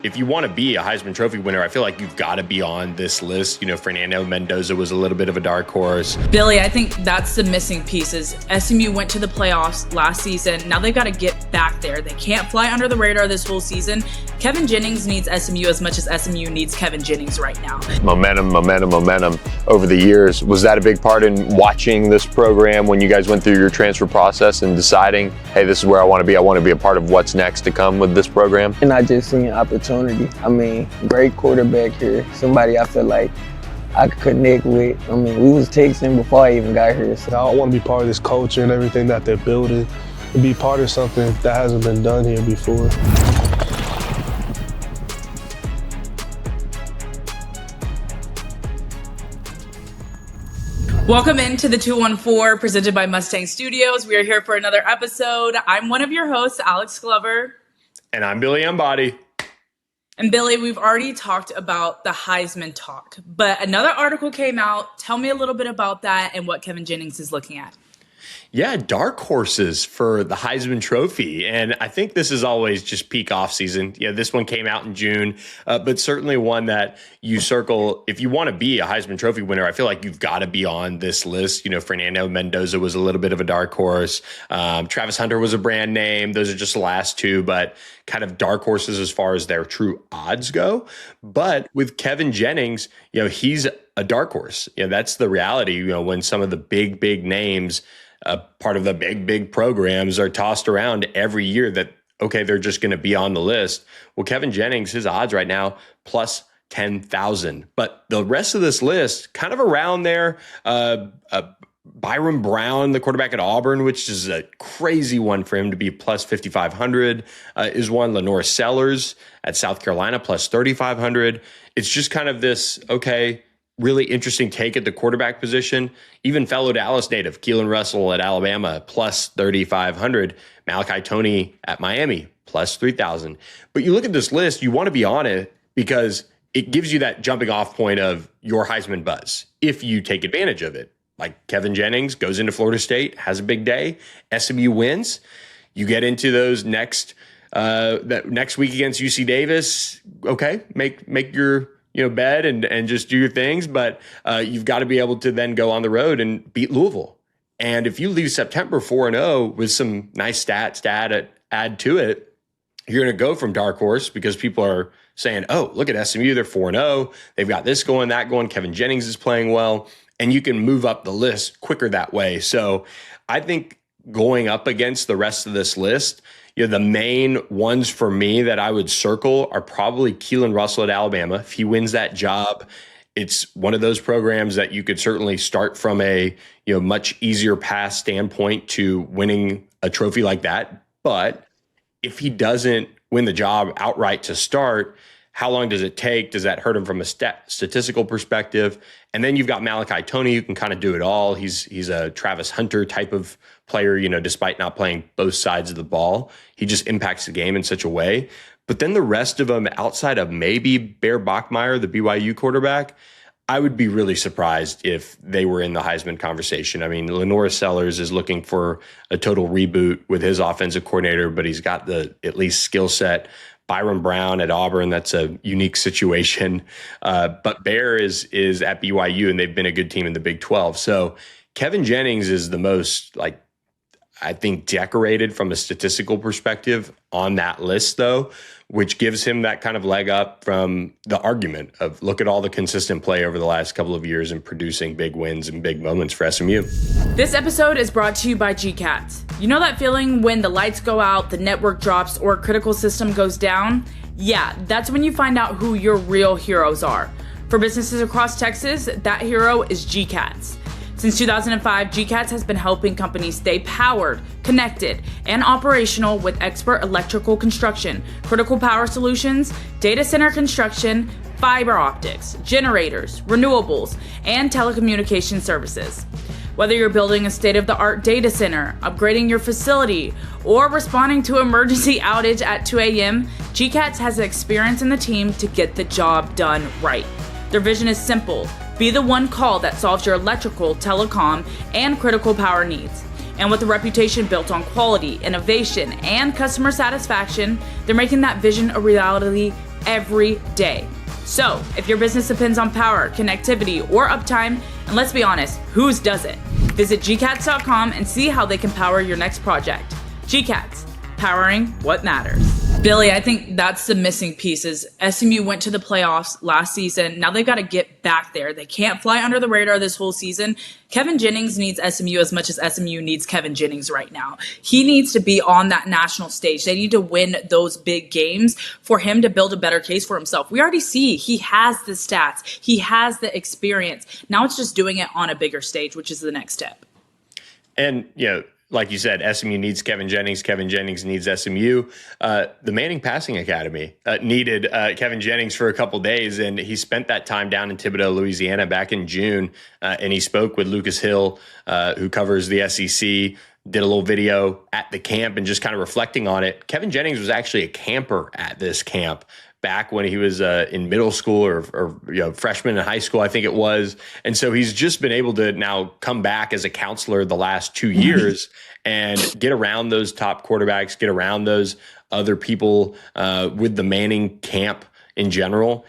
If you want to be a Heisman Trophy winner, I feel like you've got to be on this list. You know, Fernando Mendoza was a little bit of a dark horse. Billy, I think that's the missing pieces. SMU went to the playoffs last season. Now they've got to get back there. They can't fly under the radar this whole season. Kevin Jennings needs SMU as much as SMU needs Kevin Jennings right now. Momentum over the years. Was that a big part in watching this program when you guys went through your transfer process and deciding, hey, this is where I want to be. I want to be a part of what's next to come with this program? And I just seen an opportunity. I mean, great quarterback here. Somebody I feel like I could connect with. I mean, we was texting before I even got here. So I want to be part of this culture and everything that they're building, and be part of something that hasn't been done here before. Welcome into the 214 presented by Mustang Studios. We are here for another episode. I'm one of your hosts, Alex Glover. And I'm Billy Embody. And Billy, we've already talked about the Heisman talk, but another article came out. Tell me a little bit about that and what Kevin Jennings is looking at. Yeah, dark horses for the Heisman Trophy. And I think this is always just peak offseason. Yeah, this one came out in June, but certainly one that you circle. If you want to be a Heisman Trophy winner, I feel like you've got to be on this list. You know, Fernando Mendoza was a little bit of a dark horse. Travis Hunter was a brand name. Those are just the last two, but kind of dark horses as far as their true odds go. But with Kevin Jennings, you know, he's a dark horse. You know, that's the reality. You know, when some of the big names, part of the big programs are tossed around every year that, okay, they're just going to be on the list. Well, Kevin Jennings, his odds right now, plus 10,000. But the rest of this list, kind of around there, Byron Brown, the quarterback at Auburn, which is a crazy one for him to be plus 5,500, is one. Lenore Sellers at South Carolina, plus 3,500. It's just kind of this, okay, really interesting take at the quarterback position. Even fellow Dallas native, Keelan Russell at Alabama, plus 3,500. Malachi Toney at Miami, plus 3,000. But you look at this list, you want to be on it because it gives you that jumping off point of your Heisman buzz if you take advantage of it. Like Kevin Jennings goes into Florida State, has a big day. SMU wins. You get into those next week against UC Davis. Okay, make your bed and just do your things, but you've got to be able to then go on the road and beat Louisville. And if you leave September 4-0 with some nice stats to add to it, you're going to go from dark horse because people are saying, oh, look at SMU, they're 4-0. They've got this going, that going. Kevin Jennings is playing well, and you can move up the list quicker that way. So I think going up against the rest of this list, the main ones for me that I would circle are probably Keelan Russell at Alabama. If he wins that job, it's one of those programs that you could certainly start from a much easier path standpoint to winning a trophy like that. But if he doesn't win the job outright to start, how long does it take? Does that hurt him from a statistical perspective? And then you've got Malachi Toney, who can kind of do it all. He's a Travis Hunter type of player, despite not playing both sides of the ball. He just impacts the game in such a way. But then the rest of them, outside of maybe Bear Bachmeier, the BYU quarterback, I would be really surprised if they were in the Heisman conversation. I mean, Lenore Sellers is looking for a total reboot with his offensive coordinator, but he's got the at least skill set. Byron Brown at Auburn, that's a unique situation. But Bear is at BYU, and they've been a good team in the Big 12. So Kevin Jennings is the most, I think, decorated from a statistical perspective on that list, though, which gives him that kind of leg up from the argument of look at all the consistent play over the last couple of years and producing big wins and big moments for SMU. This episode is brought to you by GCATS. You know that feeling when the lights go out, the network drops, or a critical system goes down? Yeah, that's when you find out who your real heroes are. For businesses across Texas, that hero is GCATS. Since 2005, GCATS has been helping companies stay powered, connected, and operational with expert electrical construction, critical power solutions, data center construction, fiber optics, generators, renewables, and telecommunication services. Whether you're building a state-of-the-art data center, upgrading your facility, or responding to an emergency outage at 2 a.m., GCATS has the experience in the team to get the job done right. Their vision is simple. Be the one call that solves your electrical, telecom, and critical power needs. And with a reputation built on quality, innovation, and customer satisfaction, they're making that vision a reality every day. So if your business depends on power, connectivity, or uptime, and let's be honest, whose doesn't? Visit GCATS.com and see how they can power your next project. GCATS, powering what matters. Billy, I think that's the missing piece is SMU went to the playoffs last season. Now they've got to get back there. They can't fly under the radar this whole season. Kevin Jennings needs SMU as much as SMU needs Kevin Jennings right now. He needs to be on that national stage. They need to win those big games for him to build a better case for himself. We already see he has the stats. He has the experience. Now it's just doing it on a bigger stage, which is the next step. And, like you said, SMU needs Kevin Jennings. Kevin Jennings needs SMU. The Manning Passing Academy needed Kevin Jennings for a couple days, and he spent that time down in Thibodaux, Louisiana back in June, and he spoke with Lucas Hill, who covers the SEC, did a little video at the camp and just kind of reflecting on it. Kevin Jennings was actually a camper at this camp back when he was in middle school or freshman in high school, I think it was. And so he's just been able to now come back as a counselor the last 2 years and get around those top quarterbacks, get around those other people with the Manning camp in general,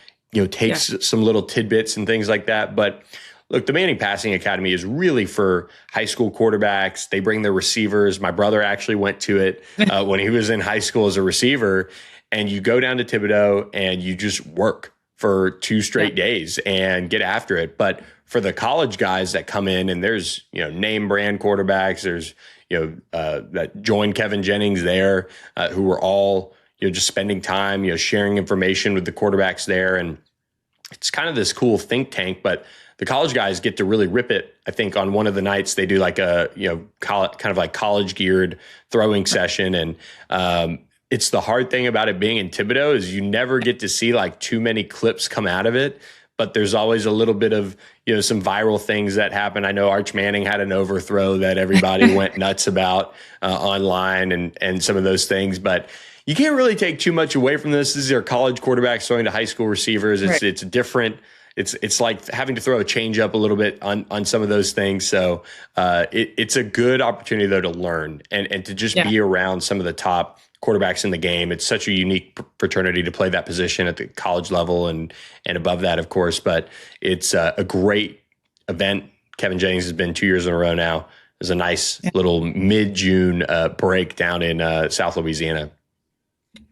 takes some little tidbits and things like that. But look, the Manning Passing Academy is really for high school quarterbacks. They bring their receivers. My brother actually went to it when he was in high school as a receiver. And you go down to Thibodaux and you just work for 2 straight days and get after it. But for the college guys that come in, and there's, name brand quarterbacks, there's, that joined Kevin Jennings there, who were all, just spending time, sharing information with the quarterbacks there. And it's kind of this cool think tank, but the college guys get to really rip it. I think on one of the nights they do like a, kind of like college geared throwing session. And, it's the hard thing about it being in Thibodaux is you never get to see like too many clips come out of it, but there's always a little bit of, some viral things that happen. I know Arch Manning had an overthrow that everybody went nuts about online and some of those things, but you can't really take too much away from this. These are college quarterbacks throwing to high school receivers. It's different. It's like having to throw a change up a little bit on some of those things. So it's a good opportunity though to learn and to just be around some of the top quarterbacks in the game. It's such a unique fraternity to play that position at the college level and above that, of course. But it's a great event. Kevin Jennings has been 2 years in a row now. There's a nice little mid-June break down in South Louisiana.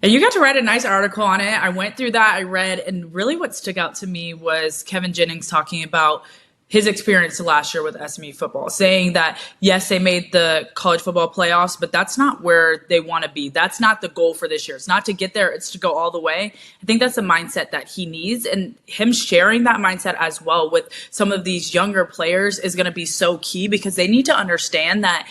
And you got to write a nice article on it. I went through that, I read, and really what stuck out to me was Kevin Jennings talking about his experience last year with SMU football, saying that, yes, they made the college football playoffs, but that's not where they want to be. That's not the goal for this year. It's not to get there. It's to go all the way. I think that's the mindset that he needs. And him sharing that mindset as well with some of these younger players is going to be so key because they need to understand that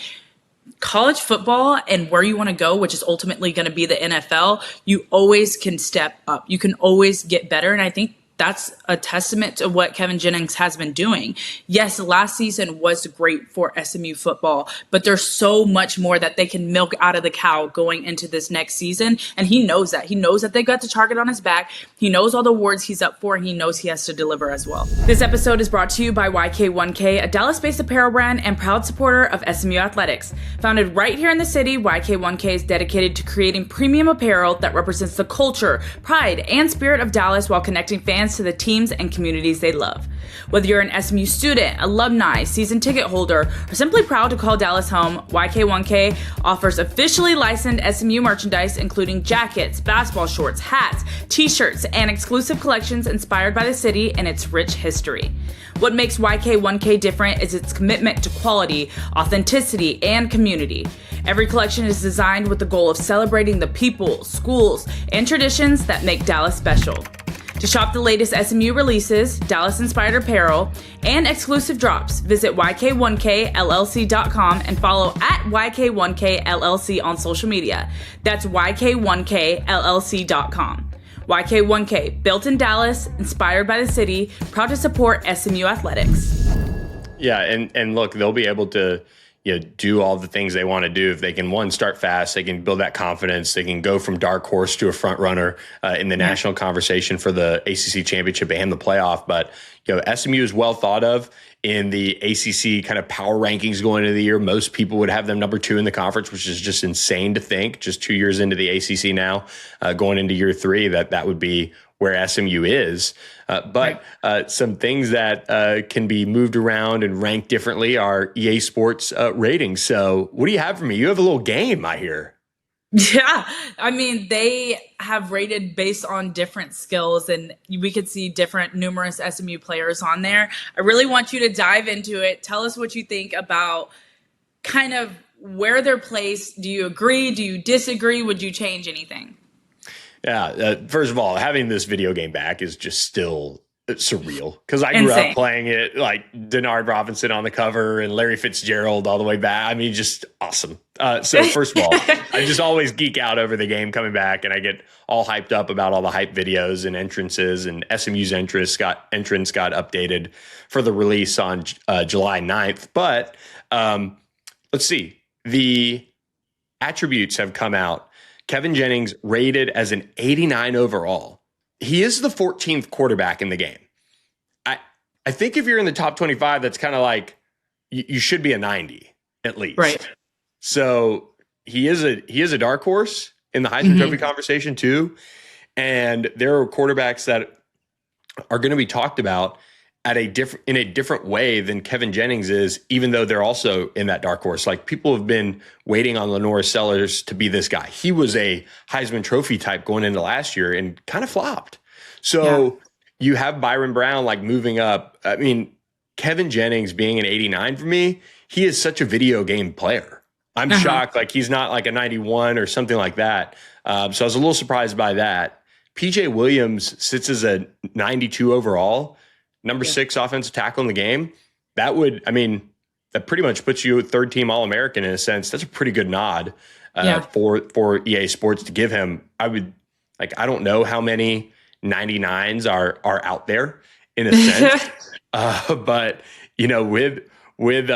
college football and where you want to go, which is ultimately going to be the NFL, you always can step up. You can always get better. And I think that's a testament to what Kevin Jennings has been doing. Yes, last season was great for SMU football, but there's so much more that they can milk out of the cow going into this next season. And he knows that. He knows that they got the target on his back. He knows all the awards he's up for, and he knows he has to deliver as well. This episode is brought to you by YK1K, a Dallas-based apparel brand and proud supporter of SMU athletics. Founded right here in the city, YK1K is dedicated to creating premium apparel that represents the culture, pride, and spirit of Dallas while connecting fans to the teams and communities they love. Whether you're an SMU student, alumni, season ticket holder, or simply proud to call Dallas home, YK1K offers officially licensed SMU merchandise including jackets, basketball shorts, hats, t-shirts, and exclusive collections inspired by the city and its rich history. What makes YK1K different is its commitment to quality, authenticity, and community. Every collection is designed with the goal of celebrating the people, schools, and traditions that make Dallas special. To shop the latest SMU releases, Dallas-inspired apparel, and exclusive drops, visit YK1KLLC.com and follow at YK1KLLC on social media. That's YK1KLLC.com. YK1K, built in Dallas, inspired by the city, proud to support SMU athletics. Yeah, and look, they'll be able to do all the things they want to do. If they can, one, start fast, they can build that confidence. They can go from dark horse to a front runner in the national conversation for the ACC championship and the playoff. But SMU is well thought of in the ACC kind of power rankings going into the year. Most people would have them number 2 in the conference, which is just insane to think. Just 2 years into the ACC now, going into year 3, that would be where SMU is. But some things that can be moved around and ranked differently are EA Sports ratings. So what do you have for me? You have a little game, I hear. Yeah, I mean, they have rated based on different skills, and we could see numerous SMU players on there. I really want you to dive into it. Tell us what you think about kind of where they're placed. Do you agree? Do you disagree? Would you change anything? Yeah, first of all, having this video game back is just still surreal because I grew up playing it, like Denard Robinson on the cover and Larry Fitzgerald all the way back. I mean, just awesome. So first of all, I just always geek out over the game coming back, and I get all hyped up about all the hype videos and entrances, and SMU's entrance got updated for the release on July 9th. But let's see. The attributes have come out. Kevin Jennings rated as an 89 overall. He is the 14th quarterback in the game. I think if you're in the top 25, that's kind of like you should be a 90 at least. Right. So he is a dark horse in the Heisman Trophy conversation too. And there are quarterbacks that are going to be talked about in a different way than Kevin Jennings is, even though they're also in that dark horse. Like, people have been waiting on Lionel Sellers to be this guy. He was a Heisman Trophy type going into last year and kind of flopped. So you have Byron Brown like moving up. I mean, Kevin Jennings being an 89 for me, he is such a video game player. I'm shocked. Like, he's not like a 91 or something like that. So I was a little surprised by that. PJ Williams sits as a 92 overall. Number 6 offensive tackle in the game. That pretty much puts you third team All-American in a sense. That's a pretty good nod for EA Sports to give him. I don't know how many 99s are out there in a sense. But with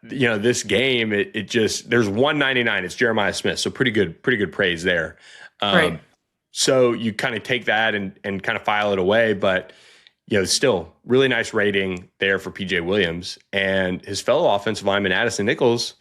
this game, it just, there's 199. It's Jeremiah Smith. So pretty good praise there. Right. So you kind of take that and kind of file it away, but still really nice rating there for PJ Williams, and his fellow offensive lineman, Addison Nichols,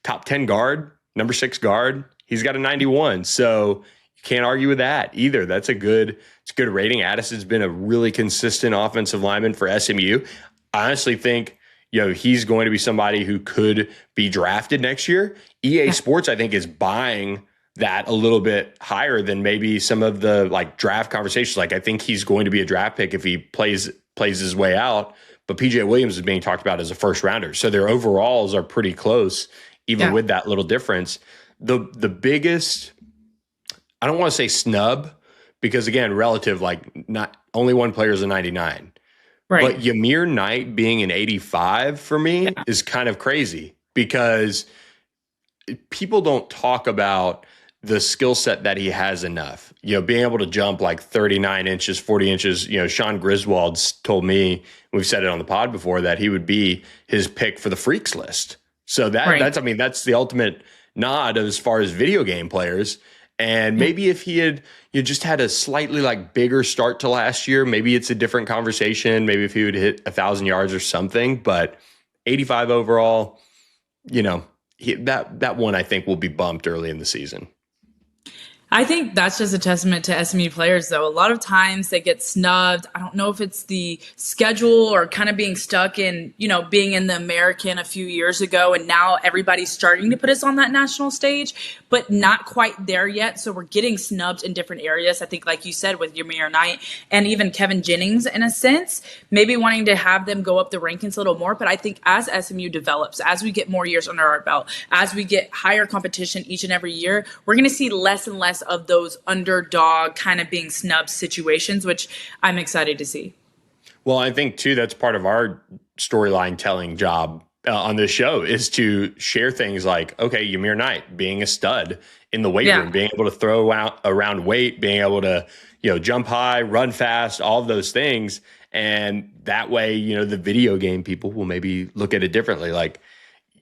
top 10 guard, number 6 guard. He's got a 91. So you can't argue with that either. It's a good rating. Addison's been a really consistent offensive lineman for SMU. I honestly think, he's going to be somebody who could be drafted next year. EA Sports, I think, is buying that a little bit higher than maybe some of the draft conversations. Like, I think he's going to be a draft pick if he plays his way out. But PJ Williams is being talked about as a first rounder. So their overalls are pretty close, even with that little difference. The biggest, I don't want to say snub, because again, relative, not only one player is a 99. Right. But Yamir Knight being an 85 for me is kind of crazy, because people don't talk about the skill set that he has enough, being able to jump 39 inches, 40 inches. Sean Griswold's told me, we've said it on the pod before, that he would be his pick for the freaks list. So that's the ultimate nod as far as video game players. And maybe if he had just had a slightly bigger start to last year, maybe it's a different conversation. Maybe if he would hit 1,000 yards or something, but 85 overall, that one I think will be bumped early in the season. I think that's just a testament to SMU players, though. A lot of times they get snubbed. I don't know if it's the schedule or kind of being stuck in, being in the American a few years ago, and now everybody's starting to put us on that national stage, but not quite there yet. So we're getting snubbed in different areas. I think, like you said, with Yamir Knight and even Kevin Jennings, in a sense, maybe wanting to have them go up the rankings a little more. But I think as SMU develops, as we get more years under our belt, as we get higher competition each and every year, we're going to see less and less of those underdog kind of being snubbed situations, which I'm excited to see. Well, I think too, that's part of our storyline telling job on this show, is to share things like, okay, Yamir Knight being a stud in the weight room, being able to throw out around weight, being able to, jump high, run fast, all of those things. And that way, the video game people will maybe look at it differently. Like,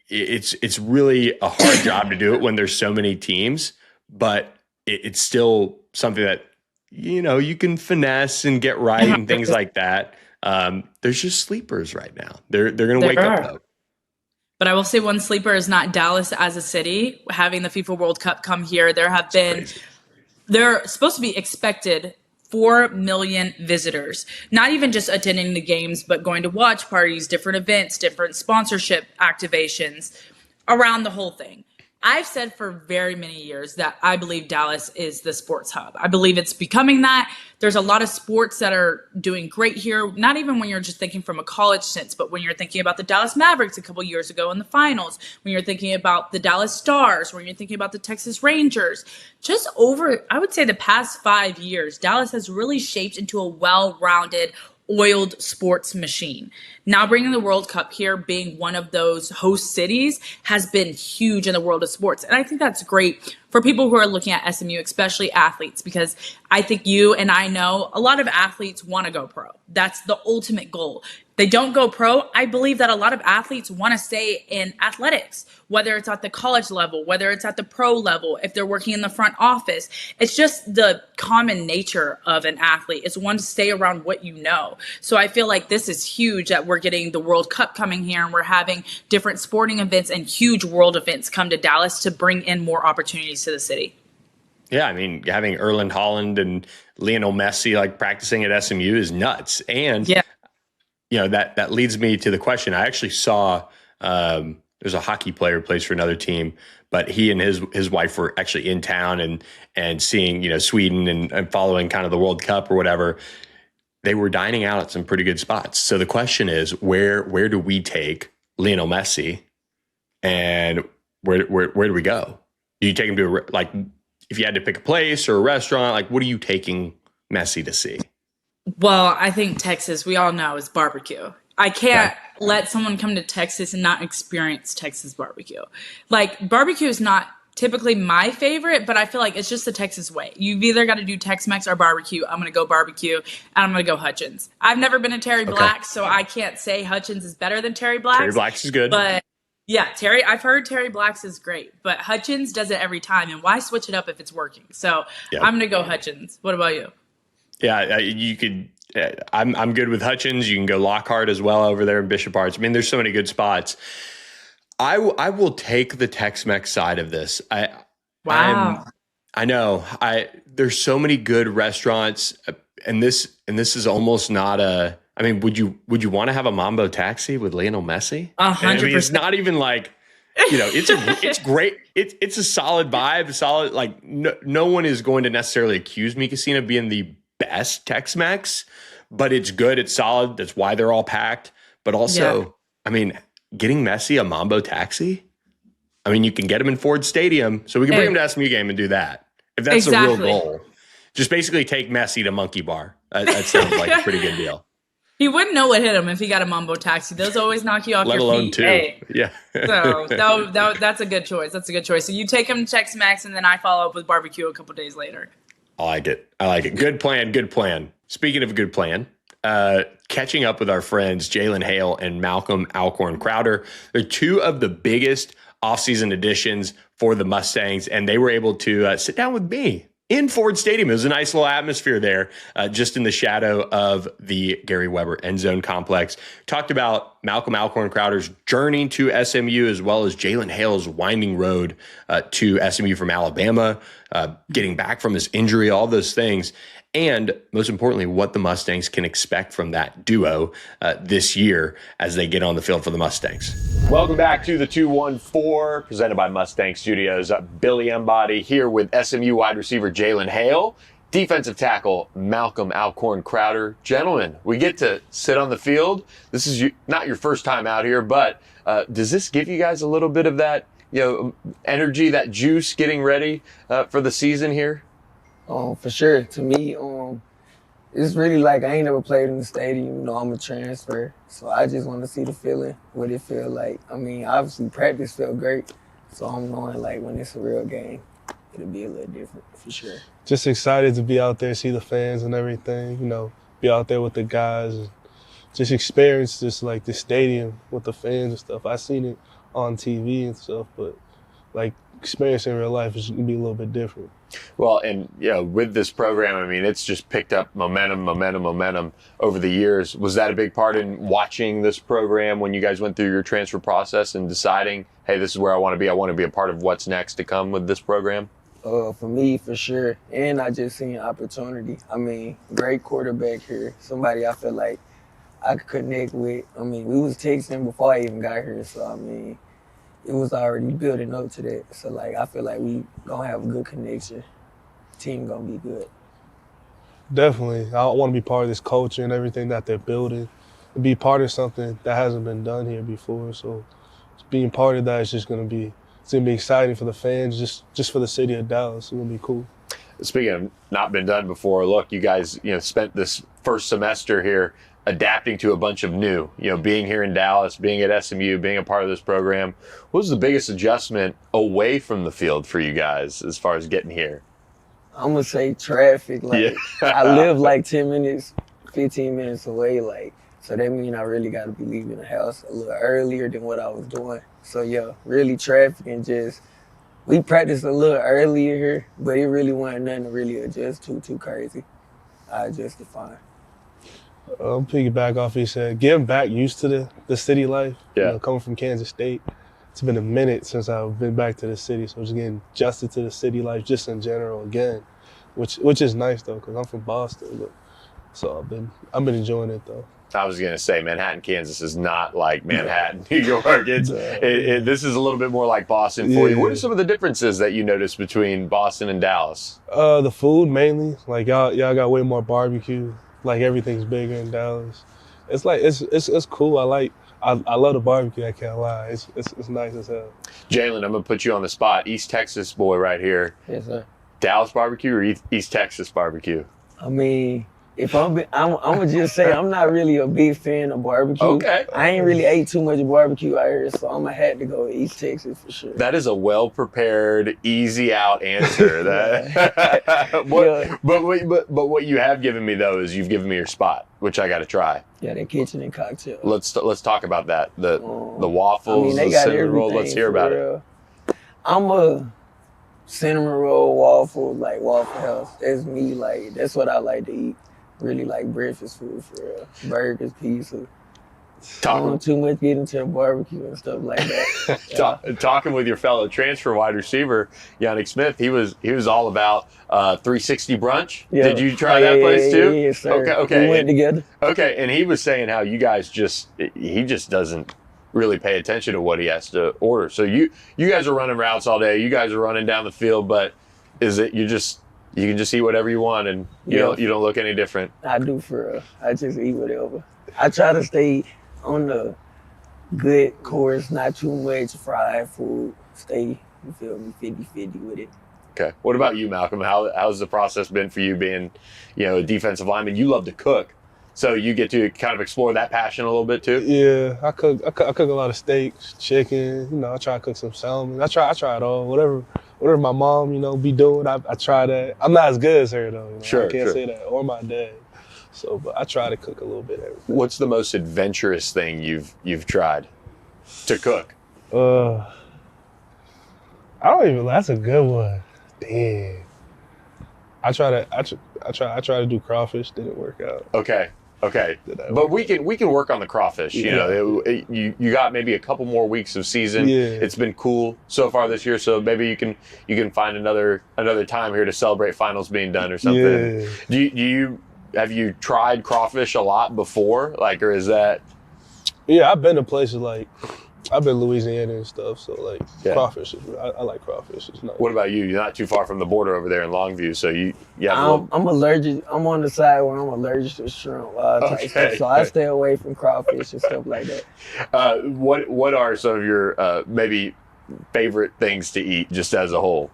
it's really a hard job to do it when there's so many teams, but it's still something that, you can finesse and get right and things like that. There's just sleepers right now. They're going to wake up though. But I will say one sleeper is not Dallas as a city. Having the FIFA World Cup come here, they're supposed to be expected 4 million visitors, not even just attending the games, but going to watch parties, different events, different sponsorship activations around the whole thing. I've said for very many years that I believe Dallas is the sports hub. I believe it's becoming that. There's a lot of sports that are doing great here, not even when you're just thinking from a college sense, but when you're thinking about the Dallas Mavericks a couple years ago in the finals, when you're thinking about the Dallas Stars, when you're thinking about the Texas Rangers. Just over, I would say, the past 5 years, Dallas has really shaped into a well-rounded, oiled sports machine. Now bringing the World Cup here, being one of those host cities, has been huge in the world of sports. And I think that's great for people who are looking at SMU, especially athletes, because I think you and I know a lot of athletes want to go pro. That's the ultimate goal. They don't go pro. I believe that a lot of athletes want to stay in athletics, whether it's at the college level, whether it's at the pro level, if they're working in the front office. It's just the common nature of an athlete. It's one to stay around what you know. So I feel like this is huge that we're getting the World Cup coming here and we're having different sporting events and huge world events come to Dallas to bring in more opportunities to the city. Yeah, I mean, having Erland Haaland and Lionel Messi like practicing at SMU is nuts. And yeah. You know, that leads me to the question. I actually saw there's a hockey player who plays for another team, but he and his wife were actually in town and seeing, you know, Sweden and following kind of the World Cup or whatever. They were dining out at some pretty good spots. So the question is, where do we take Lionel Messi, and where do we go? Do you take him to like, if you had to pick a place or a restaurant, like what are you taking Messi to see? Well, I think Texas, we all know, is barbecue. I can't let someone come to Texas and not experience Texas barbecue. Like, barbecue is not typically my favorite, but I feel like it's just the Texas way. You've either got to do Tex-Mex or barbecue. I'm going to go barbecue, and I'm going to go Hutchins. I've never been to Terry Black's, so I can't say Hutchins is better than Terry Black's. Terry Black's is good. But yeah, I've heard Terry Black's is great, but Hutchins does it every time, and why switch it up if it's working? So I'm going to go Hutchins. What about you? Yeah, you could. I'm good with Hutchins. You can go Lockhart as well over there in Bishop Arts. I mean, there's so many good spots. I will take the Tex-Mex side of this. Wow. I know. There's so many good restaurants, and this is almost not a. I mean, would you want to have a Mambo Taxi with Lionel Messi? 100%. I mean, it's not even like. You know, it's great. It's a solid vibe. Solid. Like no one is going to necessarily accuse Mi Casino being the best Tex-Mex, but it's good. It's solid. That's why they're all packed. But also, I mean, getting Messi a Mambo Taxi. I mean, you can get him in Ford Stadium, so we can bring him to SMU game and do that. If that's the real goal, just basically take Messi to Monkey Bar. That sounds like a pretty good deal. He wouldn't know what hit him if he got a Mambo Taxi. Those always knock you off your feet. Let alone two. Hey. Yeah. So that's a good choice. That's a good choice. So you take him to Tex-Mex, and then I follow up with barbecue a couple days later. I like it. Good plan. Speaking of a good plan, catching up with our friends Jalen Hale and Malcolm Alcorn Crowder. They're two of the biggest offseason additions for the Mustangs, and they were able to sit down with me in Ford Stadium. It was a nice little atmosphere there, just in the shadow of the Gary Weber End Zone complex. Talked about Malcolm Alcorn Crowder's journey to SMU, as well as Jalen Hale's winding road to SMU from Alabama, getting back from his injury, all those things. And most importantly, what the Mustangs can expect from that duo this year as they get on the field for the Mustangs. Welcome back to the 214, presented by Mustang Studios. Billy Embody here with SMU wide receiver Jalen Hale, defensive tackle Malcolm Alcorn Crowder. Gentlemen, we get to sit on the field. This is not your first time out here, but does this give you guys a little bit of that, energy, that juice getting ready for the season here? For sure. To me, it's really like I ain't never played in the stadium. I'm a transfer. So I just want to see the feeling, what it feel like. I mean, obviously practice felt great. So I'm knowing like when it's a real game, it'll be a little different for sure. Just excited to be out there, see the fans and everything, be out there with the guys and just experience this like the stadium with the fans and stuff. I seen it on TV and stuff, but like experiencing in real life is gonna be a little bit different. Well, and with this program, I mean, it's just picked up momentum over the years. Was that a big part in watching this program when you guys went through your transfer process and deciding, hey, this is where I want to be? I want to be a part of what's next to come with this program? For me, for sure. And I just seen opportunity. I mean, great quarterback here. Somebody I feel like I could connect with. I mean, we was texting before I even got here. So, I mean, it was already building up to that. So, like, I feel like we gonna have a good connection. Team gonna be good. Definitely. I want to be part of this culture and everything that they're building. And be part of something that hasn't been done here before. So being part of that is just going to be, it's going to be exciting for the fans, just for the city of Dallas. It's going to be cool. Speaking of not been done before, look, you guys, spent this first semester here adapting to a bunch of new, being here in Dallas, being at SMU, being a part of this program. What was the biggest adjustment away from the field for you guys as far as getting here? I'm going to say traffic. Like, I live like 10 minutes, 15 minutes away. Like, so that means I really got to be leaving the house a little earlier than what I was doing. So, yeah, really traffic and just, we practiced a little earlier here, but it really wasn't nothing to really adjust to too crazy. I adjusted fine. I'm piggyback off he said, getting back used to the city life, coming from Kansas State. It's been a minute since I've been back to the city, so just getting adjusted to the city life just in general again, which is nice though, because I'm from Boston. So I've been enjoying it though. I was going to say Manhattan, Kansas is not like Manhattan, New York. This is a little bit more like Boston for you. What are some of the differences that you notice between Boston and Dallas? The food mainly. Like y'all got way more barbecue. Like everything's bigger in Dallas. It's like it's cool. I love the barbecue. I can't lie. It's nice as hell. Jalen, I'm gonna put you on the spot. East Texas boy right here. Yes, sir. Dallas barbecue or East Texas barbecue? I mean, if I'm gonna just say I'm not really a big fan of barbecue. Okay. I ain't really ate too much barbecue out here, so I'm gonna have to go with East Texas for sure. That is a well-prepared, easy out answer. But what you have given me though is you've given me your spot, which I got to try. Yeah, that kitchen and cocktail. Let's talk about that. The waffles, I mean, they the got cinnamon roll. everything Let's hear about it. I'm a cinnamon roll, waffle, like Waffle House. That's me. Like that's what I like to eat. Really like breakfast food for real. Burgers, pizza. Don't too much get into the barbecue and stuff like that. Talking with your fellow transfer wide receiver, Yannick Smith, he was all about 360 brunch. Yeah. Did you try that place too? Yes, sir. Okay. We went together. Okay, and he was saying how you guys he just doesn't really pay attention to what he has to order. So you guys are running routes all day. You guys are running down the field, but is it you can just eat whatever you want and you don't look any different? I do for real. I just eat whatever. I try to stay on the good course, not too much fried food. Stay, you feel me, 50-50 with it. Okay. What about you, Malcolm? How's the process been for you being, a defensive lineman? You love to cook, so you get to kind of explore that passion a little bit too. Yeah, I cook a lot of steaks, chicken. I try to cook some salmon. I try it all. Whatever my mom, be doing, I try that. I'm not as good as her though. Sure, I can't say that, or my dad. So, but I try to cook a little bit of everything. What's the most adventurous thing you've tried to cook? I don't even. That's a good one. Damn. I try to do crawfish. Didn't work out. Okay. But we can work on the crawfish. You got maybe a couple more weeks of season. Yeah. It's been cool so far this year. So maybe you can find another time here to celebrate finals being done or something. Yeah. Have you tried crawfish a lot before? Like, or is that? Yeah, I've been to places like, I've been to Louisiana and stuff. So like crawfish, I like crawfish. It's nice. What about you? You're not too far from the border over there in Longview. So I'm allergic. I'm on the side where I'm allergic to shrimp type stuff. So I stay away from crawfish and stuff like that. What are some of your maybe favorite things to eat just as a whole?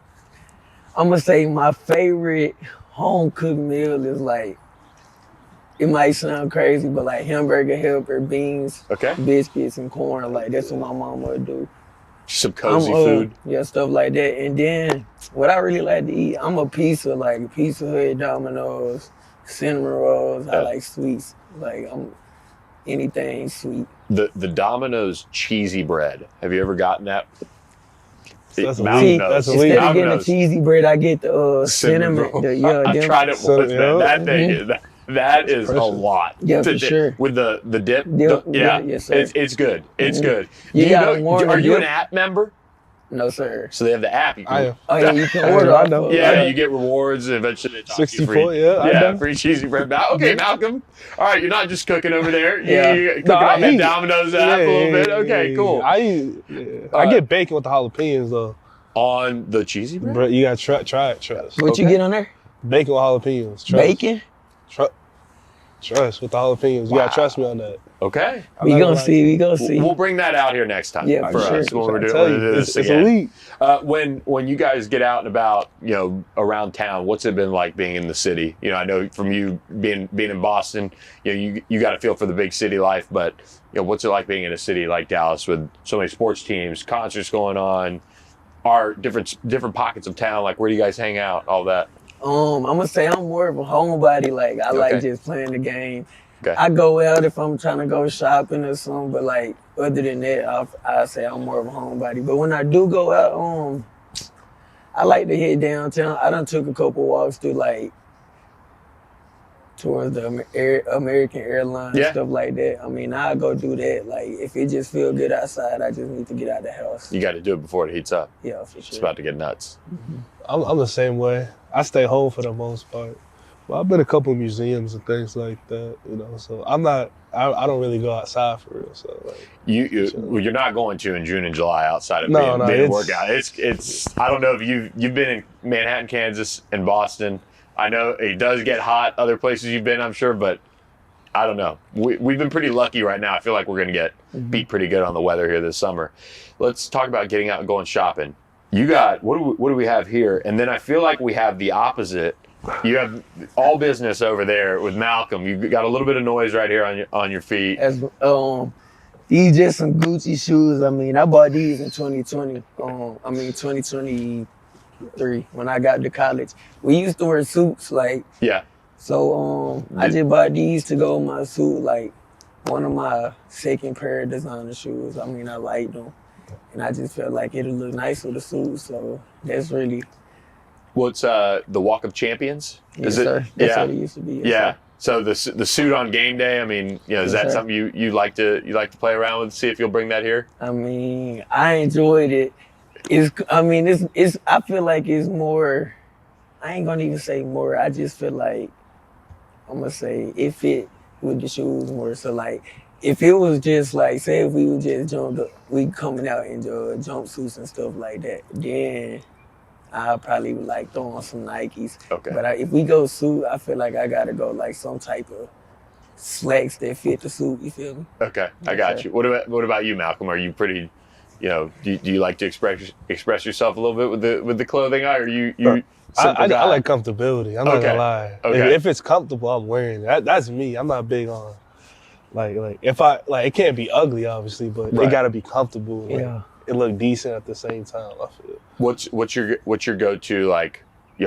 I'm gonna say my favorite home cooked meal is like, it might sound crazy, but like hamburger helper, beans, biscuits, and corn. Like that's what my mama would do. Some cozy food. Yeah, stuff like that. And then what I really like to eat, I'm a pizza, like Pizza Hut, Domino's, cinnamon rolls. I like sweets. Like I'm anything sweet. The Domino's cheesy bread. Have you ever gotten that? That's instead of getting the cheesy bread, I get the cinnamon. I tried it once, man. That is a lot. Yeah, for sure. With the dip. Yes, sir. It's good. It's good. Are you an app member? No, sir. So they have the app. You can, Oh, yeah, you can order. I know. yeah, you get rewards, and eventually they talk 64, you free. yeah, I know. Free cheesy bread. Okay, Malcolm. All right, you're not just cooking over there. Yeah. You're cooking No, on I that eat. Domino's app a little bit. Okay, cool. I get bacon with the jalapenos though. On the cheesy bread? Bro, you gotta try it. Trust. What you get on there? Bacon with jalapenos. Trust. Bacon? Trust with the jalapenos. You gotta trust me on that. Okay. We gonna see. We'll bring that out here next time Yeah, for for us sure. when we're I doing tell you, this it's again. elite. When you guys get out and about, around town, what's it been like being in the city? I know from you being in Boston, you got a feel for the big city life, but what's it like being in a city like Dallas with so many sports teams, concerts going on, art, different pockets of town? Like, where do you guys hang out? All that. I'm gonna say I'm more of a homebody. Like I like just playing the game. Okay. I go out if I'm trying to go shopping or something, but like other than that, I say I'm more of a homebody. But when I do go out, I like to hit downtown. I done took a couple walks through like towards the American Airlines, stuff like that. I mean, I go do that. Like if it just feel good outside, I just need to get out the house. You got to do it before it heats up. Yeah, for sure. It's about to get nuts. I'm the same way. I stay home for the most part. Well, I've been to a couple of museums and things like that, so I'm not, I don't really go outside for real, so like. You're not going to in June and July outside of being a workout. It's I don't know if you've been in Manhattan, Kansas, and Boston. I know it does get hot other places you've been, I'm sure, but I don't know. We've been pretty lucky right now. I feel like we're going to get beat pretty good on the weather here this summer. Let's talk about getting out and going shopping. You got, what do we have here? And then I feel like we have the opposite. You have all business over there with Malcolm. You got a little bit of noise right here on your feet. These just some Gucci shoes. I mean, I bought these in 2020. 2023 when I got to college. We used to wear suits, like. Yeah. So I just bought these to go with my suit, like one of my second pair of designer shoes. I mean, I liked them, and I just felt like it'll look nice with a suit. So that's really. What's the Walk of Champions? Yes, sir. That's what it used to be. Yes, sir. So the suit on game day. I mean, is that something you like to play around with? See if you'll bring that here. I mean, I enjoyed it. It's. I feel like it's more. I ain't gonna even say more. I just feel like I'm gonna say it fit with the shoes more. So like, if it was just like, say if we would just we coming out in jumpsuits and stuff like that, then I probably would like throw on some Nikes. Okay. But if we go suit, I feel like I gotta go like some type of slacks that fit the suit. You feel me? Okay, I got you. What about you, Malcolm? Are you pretty? Do you like to express yourself a little bit with the clothing? Or are you? I like comfortability. I'm not gonna lie. Okay. If it's comfortable, I'm wearing it. That's me. I'm not big on like if I like it can't be ugly, obviously, but it gotta be comfortable. Yeah. It look decent at the same time. I feel. What's your go-to like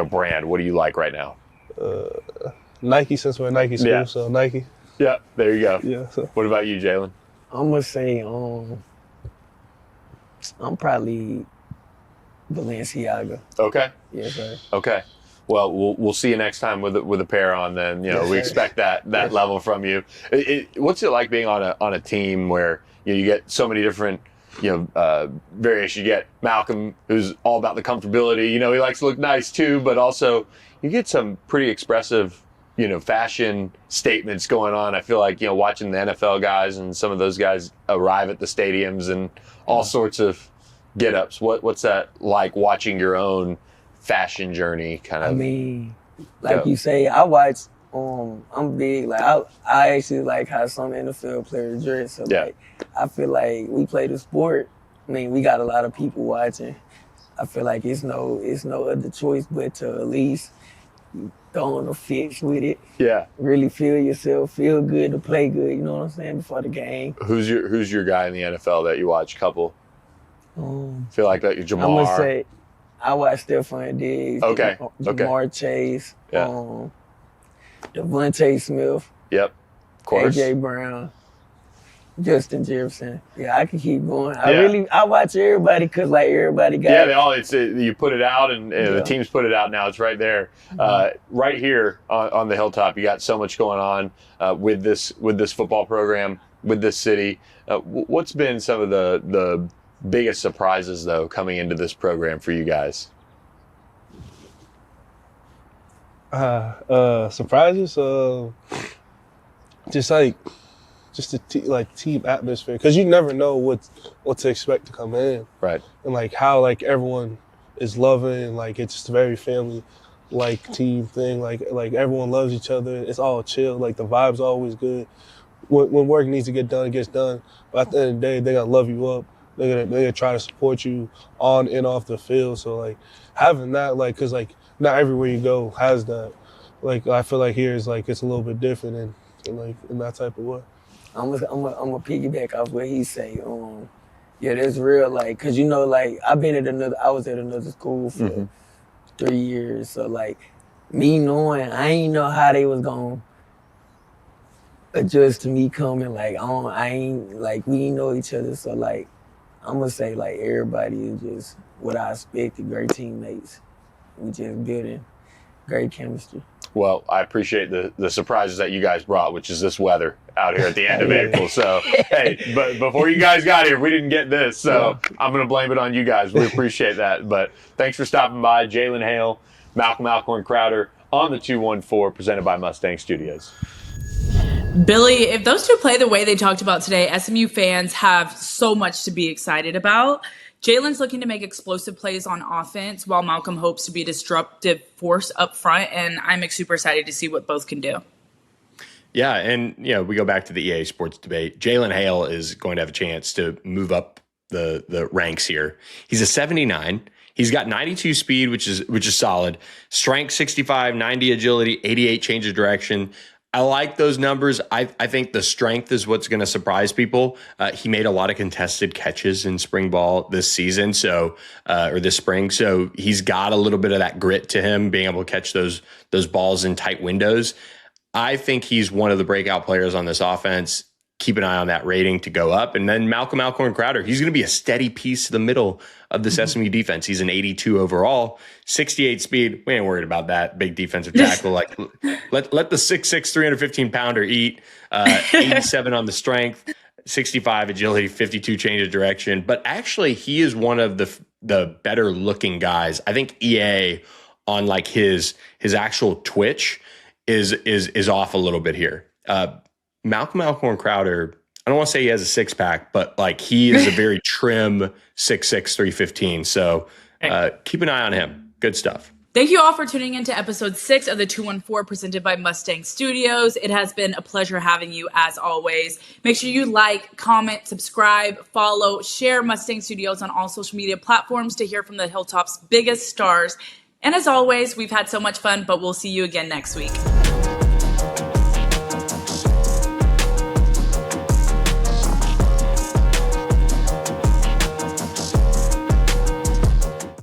brand? What do you like right now? Nike, since we're Nike school, so Nike. Yeah, there you go. Yeah. So. What about you, Jalen? I'm gonna say I'm probably Balenciaga. Okay. Yes, sir. Okay. Well, we'll see you next time with a pair on. Then we expect that level from you. What's it like being on a team where you get so many different variations? You get Malcolm, who's all about the comfortability. He likes to look nice too, but also you get some pretty expressive fashion statements going on. I feel like watching the NFL guys and some of those guys arrive at the stadiums and all sorts of get-ups. What's that like watching your own fashion journey kind of? I mean, like you say, I watch, I'm big, like I actually like how some NFL players dress. So like, I feel like we play the sport. I mean, we got a lot of people watching. I feel like it's no other choice but to at least throw on the fits with it. Yeah. Really feel yourself, feel good to play good, you know what I'm saying, before the game. Who's your guy in the NFL that you watch? Couple? Feel like that you're Jamar. I'm gonna say I watch Stephon Diggs. Okay. Jamar Chase. Yeah. Devontae Smith. Yep. Of course. AJ Brown. Justin Jefferson. Yeah, I can keep going. I watch everybody because like everybody got. Yeah, they all. You put it out and the teams put it out now. It's right there, right here on the hilltop. You got so much going on with this football program, with this city. What's been some of the biggest surprises, though, coming into this program for you guys? Surprises? Just the team atmosphere, because you never know what to expect to come in. Right. And like how like everyone is loving, and like it's just a very family like team thing. Like everyone loves each other. It's all chill. Like the vibe's always good. When work needs to get done, it gets done. But at the end of the day, they're gonna love you up. They're gonna try to support you on and off the field. So like having that, like, cause like not everywhere you go has that. Like I feel like here is like it's a little bit different and like in that type of way. I'm a piggyback off what he say. Yeah, that's real. Like, cause you know, like I was at another school for 3 years. So like, me knowing, I ain't know how they was gonna adjust to me coming. Like, we ain't know each other. So like, I'm gonna say like everybody is just what I expected. Great teammates. We just building great chemistry. Well, I appreciate the surprises that you guys brought, which is this weather out here at the end of April. So, hey, but before you guys got here, we didn't get this. So I'm going to blame it on you guys. We appreciate that. But thanks for stopping by. Jalen Hale, Malcolm Alcorn Crowder on the 214, presented by Mustang Studios. Billy, if those two play the way they talked about today, SMU fans have so much to be excited about. Jalen's looking to make explosive plays on offense, while Malcolm hopes to be a disruptive force up front, and I'm super excited to see what both can do. Yeah, and we go back to the EA Sports debate. Jalen Hale is going to have a chance to move up the ranks here. He's a 79. He's got 92 speed, which is solid. Strength 65, 90 agility, 88 change of direction. I like those numbers. I think the strength is what's going to surprise people. He made a lot of contested catches in spring ball this season, or this spring. So he's got a little bit of that grit to him, being able to catch those balls in tight windows. I think he's one of the breakout players on this offense. Keep an eye on that rating to go up. And then Malcolm Alcorn Crowder, he's going to be a steady piece to the middle of this SMU defense. He's an 82 overall, 68 speed. We ain't worried about that big defensive tackle. Like let the 6'6", 315-pounder eat. 87 on the strength, 65 agility, 52 change of direction. But actually, he is one of the better looking guys. I think EA on like his actual twitch is off a little bit here. Malcolm Alcorn Crowder, I don't want to say he has a six pack, but like he is a very trim 6'6", 315. So keep an eye on him. Good stuff. Thank you all for tuning in to episode 6 of the 214 presented by Mustang Studios. It has been a pleasure having you as always. Make sure you like, comment, subscribe, follow, share Mustang Studios on all social media platforms to hear from the Hilltop's biggest stars. And as always, we've had so much fun, but we'll see you again next week.